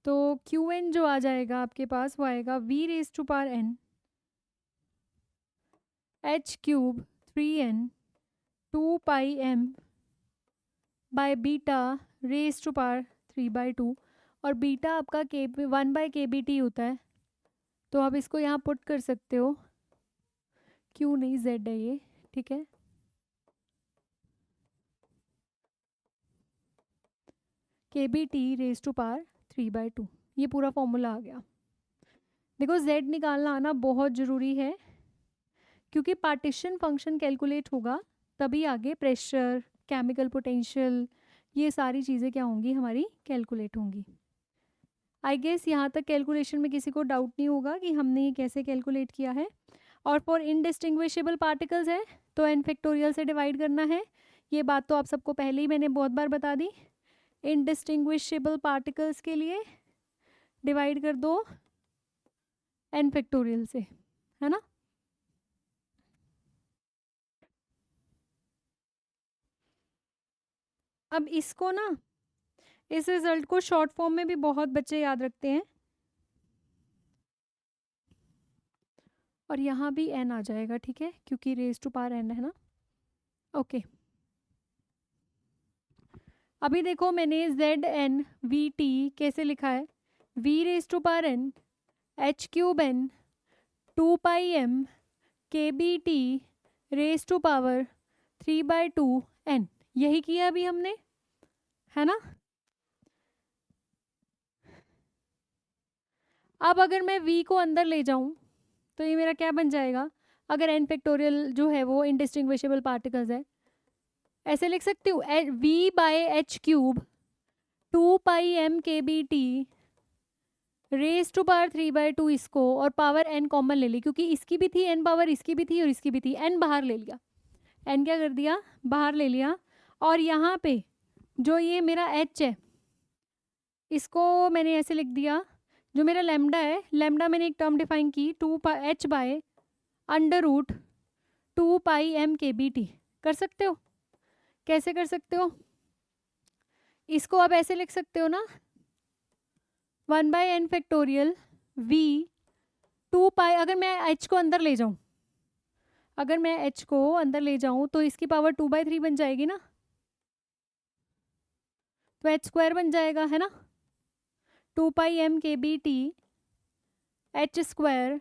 तो Qn जो आ जाएगा आपके पास वो आएगा V raise to power n h³ 3n 2 pi m by beta raise to power 3/2, और बीटा आपका k 1/kBt होता है, तो आप इसको यहाँ पुट कर सकते हो, Q नहीं Z है ये, ठीक है। kBt रेज टू पावर 3/2, ये पूरा फॉर्मूला आ गया। देखो Z निकालना आना बहुत ज़रूरी है, क्योंकि पार्टीशन फंक्शन कैलकुलेट होगा तभी आगे प्रेशर, केमिकल पोटेंशियल, ये सारी चीज़ें क्या होंगी, हमारी कैलकुलेट होंगी। आई गेस यहाँ तक कैलकुलेशन में किसी को डाउट नहीं होगा कि हमने ये कैसे कैलकुलेट किया है। और फॉर इनडिस्टिंग्विशेबल पार्टिकल्स है तो n फैक्टोरियल से डिवाइड करना है, ये बात तो आप सबको पहले ही मैंने बहुत बार बता दी। इनडिस्टिंग्विशेबल पार्टिकल्स के लिए डिवाइड कर दो n फैक्टोरियल से, है ना। अब इसको ना, इस रिजल्ट को शॉर्ट फॉर्म में भी बहुत बच्चे याद रखते हैं, और यहाँ भी n आ जाएगा, ठीक है, क्योंकि रेज टू पावर n है ना। ओके, अभी देखो मैंने ZnVT कैसे लिखा है, V raise to power n h³ n 2 pi m kBt raise to power 3/2 n, यही किया अभी हमने, है ना। अब अगर मैं V को अंदर ले जाऊं तो ये मेरा क्या बन जाएगा, अगर n फैक्टोरियल जो है वो इनडिस्टिंग्विशेबल पार्टिकल्स है, ऐसे लिख सकती हूँ V/h³ 2 pi m kBt raise to power 3/2 इसको, और पावर n कॉमन ले ली, क्योंकि इसकी भी थी n पावर, इसकी भी थी और इसकी भी थी, n बाहर ले लिया, n क्या कर दिया, बाहर ले लिया। और यहाँ पे जो ये मेरा h है इसको मैंने ऐसे लिख दिया, जो मेरा लैम्डा है, लैम्डा मैंने एक टर्म डिफाइन की 2h/√2 पाई m kBt। कर सकते हो, कैसे कर सकते हो, इसको आप ऐसे लिख सकते हो ना, 1/n फैक्टोरियल V 2 पाई, अगर मैं h को अंदर ले जाऊं, अगर मैं h को अंदर ले जाऊं तो इसकी पावर 2/3 बन जाएगी ना, तो h² बन जाएगा, है ना। 2 पाई m kBt h²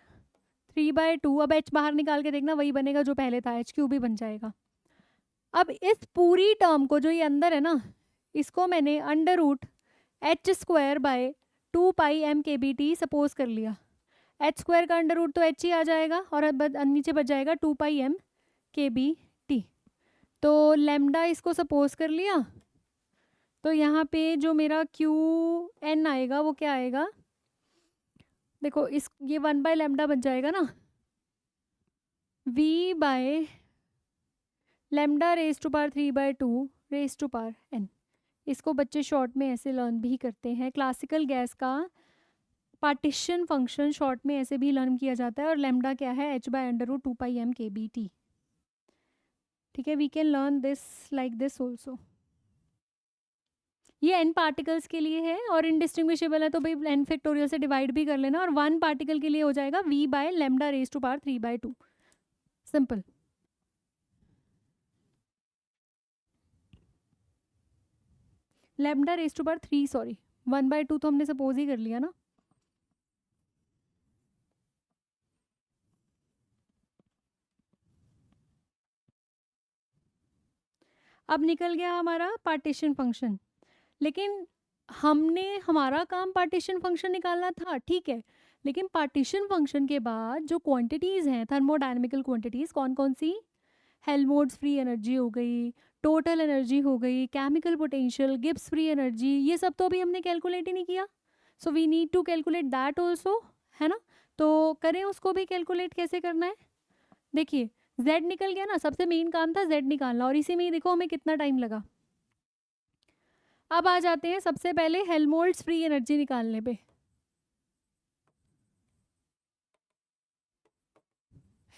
3/2, अब h बाहर निकाल के देखना, वही बनेगा जो पहले था, h³ ही बन जाएगा। अब इस पूरी टर्म को जो ये अंदर है ना, इसको मैंने h² 2 pi m kBt suppose कर लिया, h² का अंडर रूट तो h ही आ जाएगा, और अब नीचे बच जाएगा 2 पाई m kBt। तो लेमडा इसको सपोज कर लिया, तो यहाँ पे जो मेरा क्यू एन आएगा वो क्या आएगा, देखो इस ये 1/λ बन जाएगा ना, v by lambda raise to power 3/2 raise to power n। इसको बच्चे शॉर्ट में ऐसे लर्न भी करते हैं, क्लासिकल गैस का पार्टीशन फंक्शन शॉर्ट में ऐसे भी लर्न किया जाता है, और लेमडा क्या है, h/√2πm kBt। ठीक है, we can learn this like this also. ये n पार्टिकल्स के लिए है, और इनडिस्टिंग्विशेबल है तो भाई n फैक्टोरियल से डिवाइड भी कर लेना, और 1 पार्टिकल के लिए हो जाएगा v by lambda raise to power 3/2। Simple. Lambda raise to power 3, sorry 1/2 तो हमने सपोज ही कर लिया ना। अब निकल गया हमारा पार्टीशन फंक्शन, लेकिन हमने हमारा काम पार्टीशन फंक्शन निकालना था, ठीक है, लेकिन पार्टीशन फंक्शन के बाद जो क्वांटिटीज़ हैं थर्मोडायनेमिकल क्वांटिटीज़, कौन कौन सी, हेल्महोल्ट्ज़ फ्री एनर्जी हो गई, टोटल एनर्जी हो गई, chemical potential, Gibbs free energy, ये सब तो अभी हमने कैलकुलेट ही नहीं किया। So we need to calculate that also, है ना। तो करें उसको भी कैलकुलेट, कैसे करना है, देखिए z निकल गया ना, सबसे मेन काम था z निकालना, और इसी में ही देखो हमें कितना टाइम लगा। अब आ जाते हैं सबसे पहले हेल्महोल्ट्ज़ फ्री एनर्जी निकालने पे।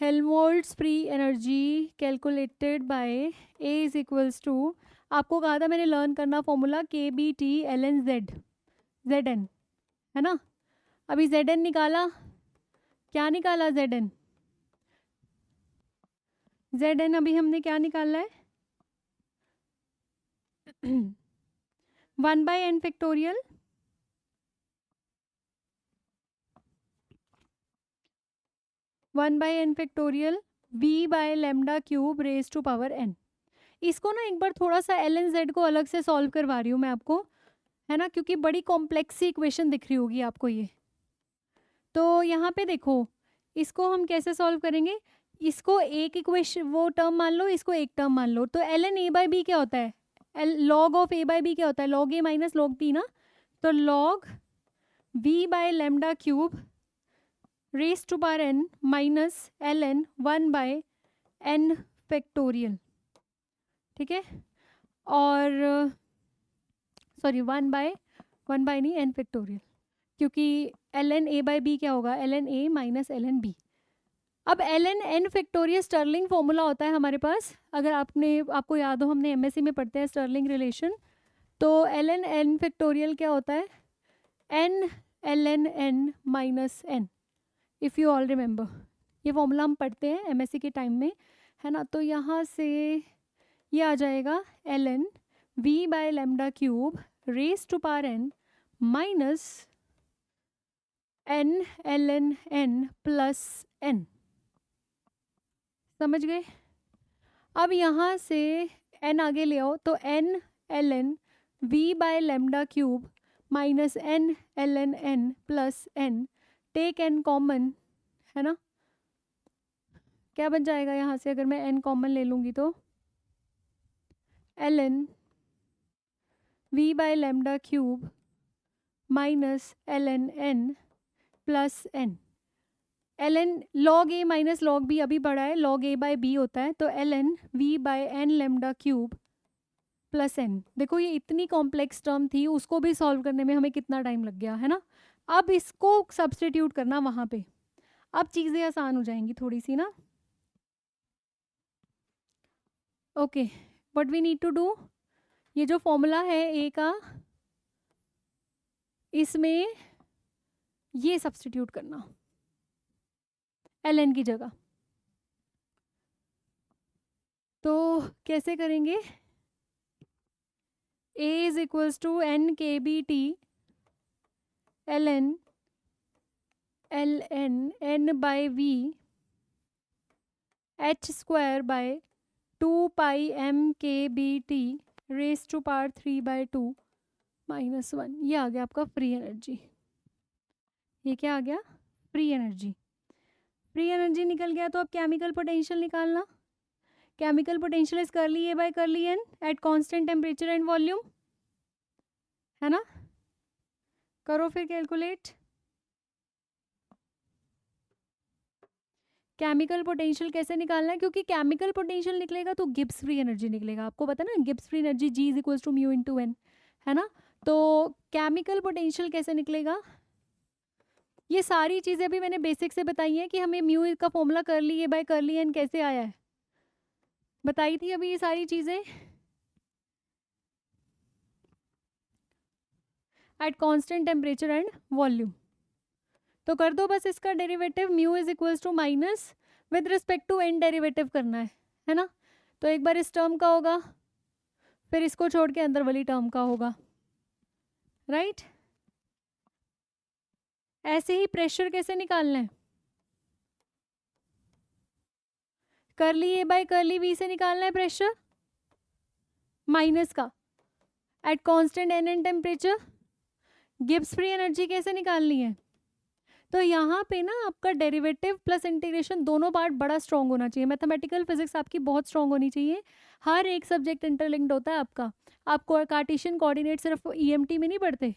Helmholtz free energy calculated by A is equals to, आपको कहा था मैंने लर्न करना फॉर्मूला kBT ln z, है ना। अभी Zn निकाला, क्या निकाला Zn, Zn अभी हमने क्या निकाला है 1/n factorial 1/n factorial v by lambda cube raise to power n। इसको ना एक बार थोड़ा सा ln z को अलग से सॉल्व करवा रही हूँ मैं आपको, है ना, क्योंकि बड़ी कॉम्प्लेक्स सी इक्वेशन दिख रही होगी आपको ये। तो यहाँ पे देखो इसको हम कैसे सॉल्व करेंगे, इसको एक इक्वेशन वो टर्म मान लो, इसको एक टर्म मान लो, तो ln a/b क्या होता है, log ऑफ a/b क्या होता है, log a minus log b ना, तो log v by lambda cube raise to power n minus ln 1/n factorial, ठीक है, और सॉरी 1/1 नहीं n फैक्टोरियल, क्योंकि ln a/b क्या होगा, ln a minus ln b। अब ln n factorial Stirling formula होता है हमारे पास, अगर आपको याद हो हमने एमएससी में पढ़ते हैं स्टर्लिंग रिलेशन, तो ln n फैक्टोरियल क्या होता है, n ln n minus n, if you all remember, ये फॉर्मूला हम पढ़ते हैं एमएससी के टाइम में, है ना। तो यहाँ से ये आ जाएगा ln v by lambda cube raise to power n minus n ln n plus n, समझ गए। अब यहाँ से n आगे ले आओ, तो n ln v by lambda cube minus n ln n plus n, take n common, है ना, क्या बन जाएगा यहाँ से अगर मैं n कॉमन ले लूँगी, तो ln v by lambda cube minus ln n plus n, ln log a minus log b अभी बढ़ा है, log a बाय b होता है, तो ln v by n lambda cube plus n। देखो ये इतनी कॉम्प्लेक्स टर्म थी, उसको भी सॉल्व करने में हमें कितना टाइम लग गया, है ना। अब इसको सब्सटीट्यूट करना वहाँ पे, अब चीज़ें आसान हो जाएंगी थोड़ी सी ना। Okay, what we need to do, ये जो फॉर्मूला है ए का, इसमें ये सब्सटीट्यूट करना ln की जगह। तो कैसे करेंगे, a is equals to n kBT ln n by v h square by 2πm kBT raise to power 3/2 minus 1, ये आ गया आपका फ्री एनर्जी। ये क्या आ गया, फ्री एनर्जी। फ्री एनर्जी निकल गया, तो अब केमिकल पोटेंशियल निकालना, chemical potential is curly A by curly N at constant temperature and volume, है ना? करो फिर कैलकुलेट। केमिकल पोटेंशियल कैसे निकालना है, क्योंकि केमिकल पोटेंशियल निकलेगा तो गिब्स फ्री एनर्जी निकलेगा, आपको पता ना Gibbs free energy G is equals to mu into N, है ना? तो केमिकल पोटेंशियल कैसे निकलेगा, ये सारी चीज़ें भी मैंने बेसिक से बताई हैं कि हमें म्यू का फॉर्मूला कर ली ए बाय कर ली एन कैसे आया है, बताई थी अभी ये सारी चीज़ें at constant temperature and volume. तो कर दो बस इसका derivative, mu is equals to minus with respect to N derivative करना है ना? तो एक बार इस टर्म का होगा, फिर इसको छोड़ के अंदर वाली टर्म का होगा, राइट? ऐसे ही प्रेशर कैसे निकालना है, curly A by curly V से निकालना है प्रेशर माइनस का at constant N N temperature. Gibbs free energy कैसे निकालनी है, तो यहाँ पे ना आपका डेरिवेटिव प्लस इंटीग्रेशन दोनों पार्ट बड़ा स्ट्रॉन्ग होना चाहिए। मैथमेटिकल फिजिक्स आपकी बहुत स्ट्रॉन्ग होनी चाहिए, हर एक सब्जेक्ट इंटरलिंक्ड होता है आपका। आपको कार्टेशियन कोऑर्डिनेट सिर्फ ईएमटी में नहीं पढ़ते,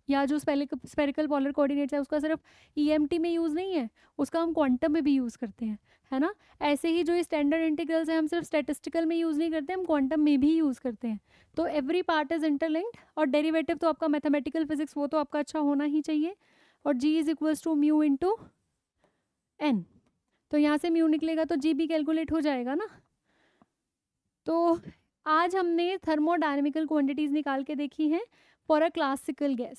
या जो स्फेरिकल पोलर कोऑर्डिनेट्स है उसका सिर्फ ईएमटी में यूज़ नहीं है, उसका हम क्वांटम में भी यूज़ करते हैं, है ना? ऐसे ही जो स्टैंडर्ड इंटीग्रल्स हैं हम सिर्फ स्टैटिस्टिकल में यूज़ नहीं करते, हम क्वांटम में भी यूज़ करते हैं। तो एवरी पार्ट इज इंटरलिंक्ड, और डेरिवेटिव तो आपका मैथमेटिकल फिजिक्स वो तो आपका अच्छा होना ही चाहिए। और G is equals to mu into N, तो यहाँ से म्यू निकलेगा तो जी भी कैलकुलेट हो जाएगा ना। तो आज हमने थर्मोडायनेमिकल क्वांटिटीज़ निकाल के देखी हैं फॉर अ क्लासिकल गैस,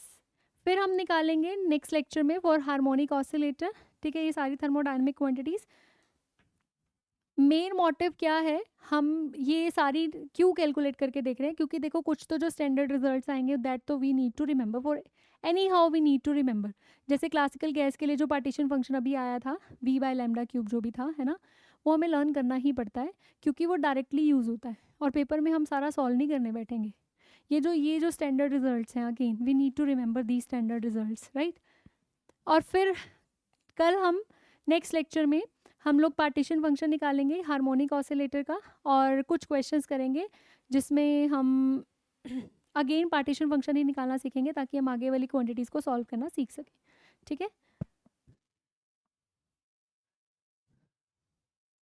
फिर हम निकालेंगे नेक्स्ट लेक्चर में फॉर हार्मोनिक ऑसिलेटर, ठीक है? ये सारी थर्मोडायनेमिक क्वांटिटीज़। मेन मोटिव क्या है, हम ये सारी क्यों कैलकुलेट करके देख रहे हैं, क्योंकि देखो कुछ तो जो स्टैंडर्ड रिजल्ट्स आएंगे दैट तो we need to remember, for anyhow we need to remember. जैसे क्लासिकल गैस के लिए जो पार्टीशन फंक्शन अभी आया था v बाय लैम्डा क्यूब जो भी था, है ना, वो हमें लर्न करना ही पड़ता है, क्योंकि वो डायरेक्टली यूज़ होता है और पेपर में हम सारा सॉल्व नहीं करने बैठेंगे। ये जो स्टैंडर्ड रिजल्ट्स हैं, again we need to remember the standard results, right? और फिर कल हम नेक्स्ट लेक्चर में हम लोग पार्टीशन फंक्शन निकालेंगे हार्मोनिक ऑसिलेटर का, और कुछ क्वेश्चंस करेंगे जिसमें हम अगेन पार्टीशन फंक्शन ही निकालना सीखेंगे, ताकि हम आगे वाली क्वांटिटीज़ को सॉल्व करना सीख सकें, ठीक है?